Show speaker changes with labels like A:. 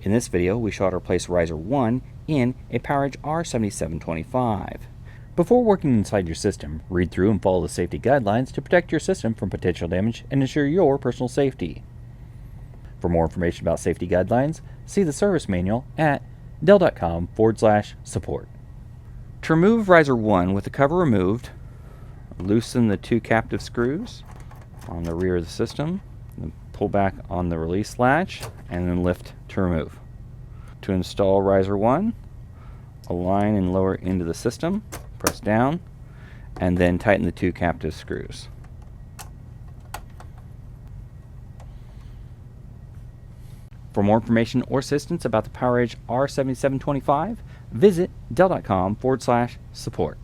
A: In this video, we show how to replace riser 1 in a PowerEdge R7725. Before working inside your system, read through and follow the safety guidelines to protect your system from potential damage and ensure your personal safety. For more information about safety guidelines, see the service manual at dell.com/support. To remove riser 1 with the cover removed, loosen the 2 captive screws on the rear of the system, then pull back on the release latch, and then lift to remove. To install riser 1, align and lower into the system, press down, and then tighten the 2 captive screws. For more information or assistance about the PowerEdge R7725, visit dell.com/support.